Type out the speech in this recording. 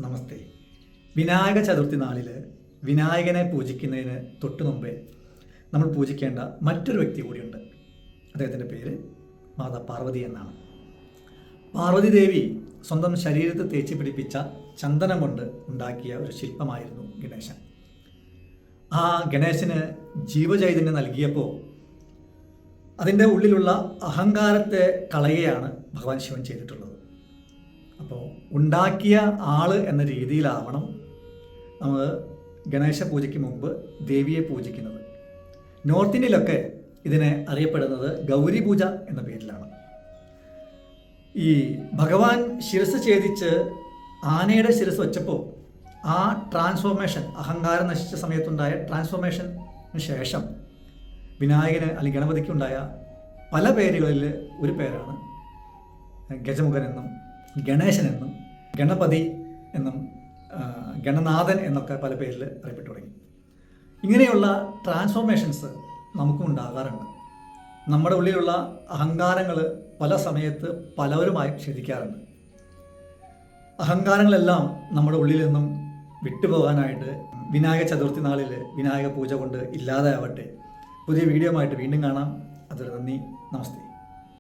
നമസ്തേ. വിനായക ചതുർത്ഥി നാളിൽ വിനായകനെ പൂജിക്കുന്നതിന് തൊട്ടു മുമ്പേ നമ്മൾ പൂജിക്കേണ്ട മറ്റൊരു വ്യക്തി കൂടിയുണ്ട്. അദ്ദേഹത്തിൻ്റെ പേര് മാതാ പാർവതി എന്നാണ്. പാർവതി ദേവി സ്വന്തം ശരീരത്തെ തേച്ച് പിടിപ്പിച്ച ചന്ദനം കൊണ്ട് ഉണ്ടാക്കിയ ഒരു ശില്പമായിരുന്നു ഗണേശൻ. ആ ഗണേശന് ജീവചൈതന്യം നൽകിയപ്പോൾ അതിൻ്റെ ഉള്ളിലുള്ള അഹങ്കാരത്തെ കളയുകയാണ് ഭഗവാൻ ശിവൻ ചെയ്തിട്ടുള്ളത്. അപ്പോൾ ഉണ്ടാക്കിയ ആള് എന്ന രീതിയിലാവണം നമ്മൾ ഗണേശ പൂജയ്ക്ക് മുമ്പ് ദേവിയെ പൂജിക്കുന്നത്. നോർത്ത് ഇന്ത്യയിലൊക്കെ ഇതിനെ അറിയപ്പെടുന്നത് ഗൗരി പൂജ എന്ന പേരിലാണ്. ഈ ഭഗവാൻ ശിരസ് ഛേദിച്ച് ആനയുടെ ശിരസ് വെച്ചപ്പോൾ ആ ട്രാൻസ്ഫോർമേഷൻ, അഹങ്കാരം നശിച്ച സമയത്തുണ്ടായ ട്രാൻസ്ഫോർമേഷന് ശേഷം വിനായകന് അല്ലെങ്കിൽ ഗണപതിക്കുണ്ടായ പല പേരുകളിൽ ഒരു പേരാണ് ഗജമുഖൻ എന്നും ഗണേശൻ എന്നും ഗണപതി എന്നും ഗണനാഥൻ എന്നൊക്കെ പല പേരിൽ അറിയപ്പെട്ടു തുടങ്ങി. ഇങ്ങനെയുള്ള ട്രാൻസ്ഫോർമേഷൻസ് നമുക്കും ഉണ്ടാകാറുണ്ട്. നമ്മുടെ ഉള്ളിലുള്ള അഹങ്കാരങ്ങൾ പല സമയത്ത് പലവരുമായി ക്ഷേധിക്കാറുണ്ട്. അഹങ്കാരങ്ങളെല്ലാം നമ്മുടെ ഉള്ളിൽ നിന്നും വിട്ടുപോകാനായിട്ട് വിനായക ചതുർത്ഥി നാളിൽ വിനായക പൂജ കൊണ്ട് ഇല്ലാതാവട്ടെ. പുതിയ വീഡിയോ ആയിട്ട് വീണ്ടും കാണാം. അതൊരു നന്ദി. നമസ്തേ.